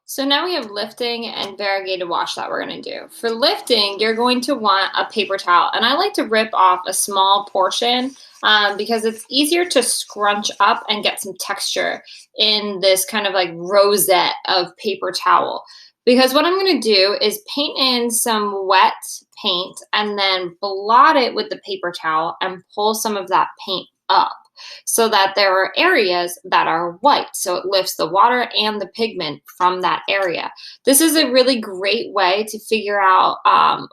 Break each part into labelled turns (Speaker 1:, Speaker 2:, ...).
Speaker 1: So now we have lifting and variegated wash that we're going to do. For lifting, you're going to want a paper towel. And I like to rip off a small portion because it's easier to scrunch up and get some texture in this kind of like rosette of paper towel. Because what I'm going to do is paint in some wet paint and then blot it with the paper towel and pull some of that paint up, so that there are areas that are white. So it lifts the water and the pigment from that area. This is a really great way to figure out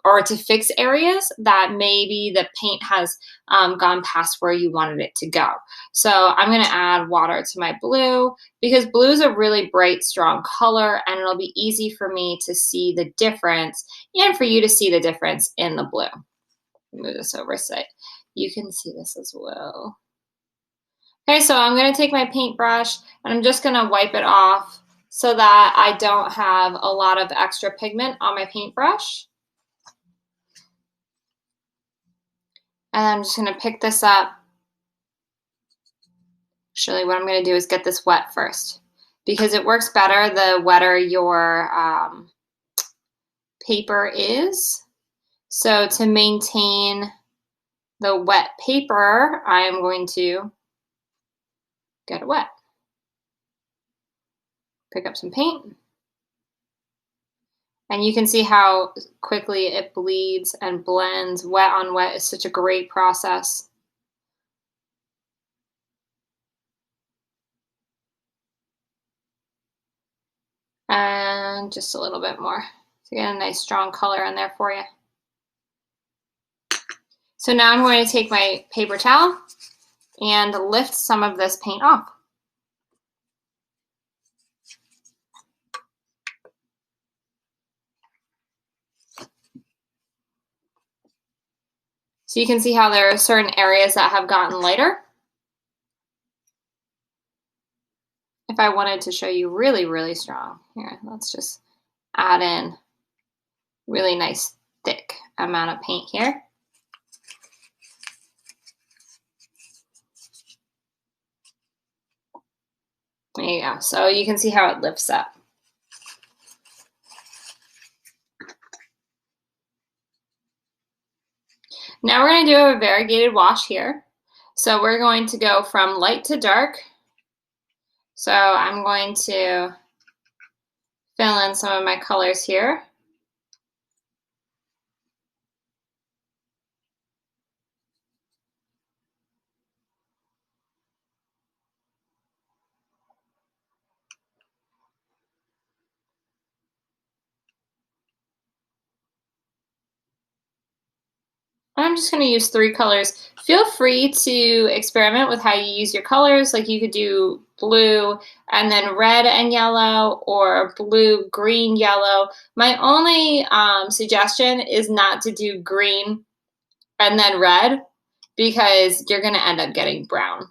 Speaker 1: or to fix areas that maybe the paint has gone past where you wanted it to go. So I'm going to add water to my blue because blue is a really bright, strong color, and it'll be easy for me to see the difference and for you to see the difference in the blue. Move this over so you can see this as well. Okay, so I'm going to take my paintbrush and I'm just going to wipe it off so that I don't have a lot of extra pigment on my paintbrush. And I'm just going to pick this up. Actually, what I'm going to do is get this wet first because it works better the wetter your paper is. So to maintain the wet paper, I am going to get it wet. Pick up some paint. And you can see how quickly it bleeds and blends. Wet on wet is such a great process. And just a little bit more to get a nice strong color in there for you. So now I'm going to take my paper towel and lift some of this paint off. So you can see how there are certain areas that have gotten lighter. If I wanted to show you really, really strong, here, let's just add in really nice thick amount of paint here. There you go. So you can see how it lifts up. Now we're going to do a variegated wash here. So we're going to go from light to dark. So I'm going to fill in some of my colors here. I'm just going to use 3 colors. Feel free to experiment with how you use your colors. Like you could do blue and then red and yellow, or blue, green, yellow. My only suggestion is not to do green and then red because you're going to end up getting brown.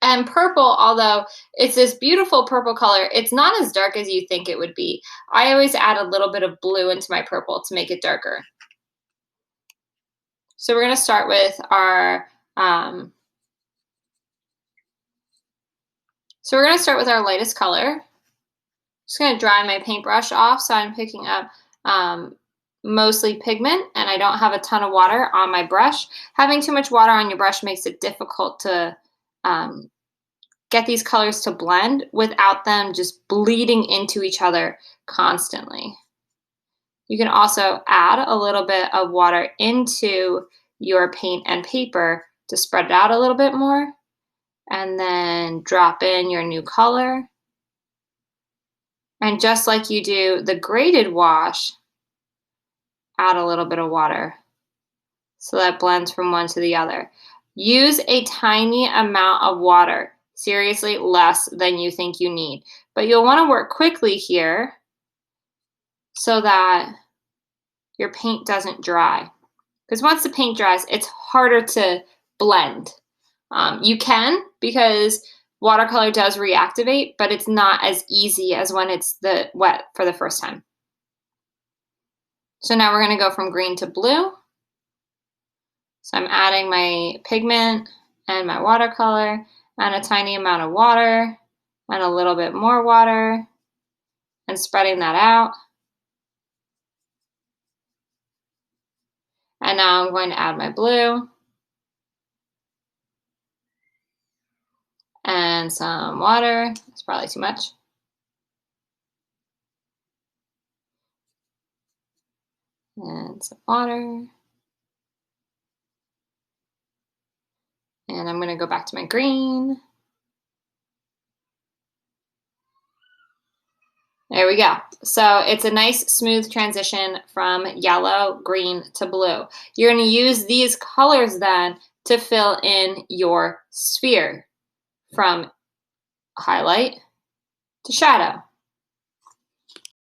Speaker 1: And purple, although it's this beautiful purple color, it's not as dark as you think it would be. I always add a little bit of blue into my purple to make it darker. So we're going to start with our lightest color. Just going to dry my paintbrush off so I'm picking up mostly pigment and I don't have a ton of water on my brush. Having too much water on your brush makes it difficult to get these colors to blend without them just bleeding into each other constantly. You can also add a little bit of water into your paint and paper to spread it out a little bit more, and then drop in your new color. And just like you do the graded wash, add a little bit of water so that blends from one to the other. Use a tiny amount of water, seriously less than you think you need. But you'll want to work quickly here so that your paint doesn't dry. Because once the paint dries, it's harder to blend. You can, because watercolor does reactivate, but it's not as easy as when it's wet for the first time. So now we're going to go from green to blue. So I'm adding my pigment and my watercolor and a tiny amount of water and a little bit more water. and spreading that out. And now I'm going to add my blue and some water. It's probably too much. And some water. And I'm going to go back to my green. There we go. So it's a nice smooth transition from yellow, green to blue. You're going to use these colors then to fill in your sphere from highlight to shadow.